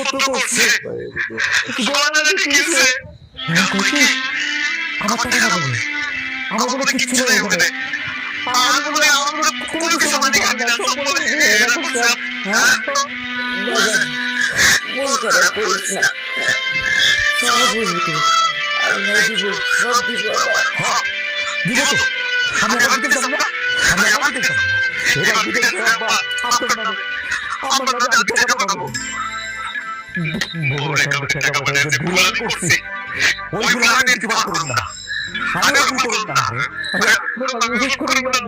ছোট করছে আমার টাকা না বলে আমার কোনো কিচ্ছু নেই ওখানে আমি বলে আমার কোনো কিছু মানে আমি না সব বলে এরকম সব হ্যাঁ মন খারাপ করিস না সব বুঝবি তুই আমি না দিব সব দিব হ্যাঁ দিব তো আমি আগে যাব না আমি আগে যাব এবার দিতে বাবা আপনার নামে আমার নামে আমি টাকা পাবো বড় টাকা পাবো ভুল করছি ওইগুলো আমি কিছু করব না আমি ভুল করব না আমি ভুল করব না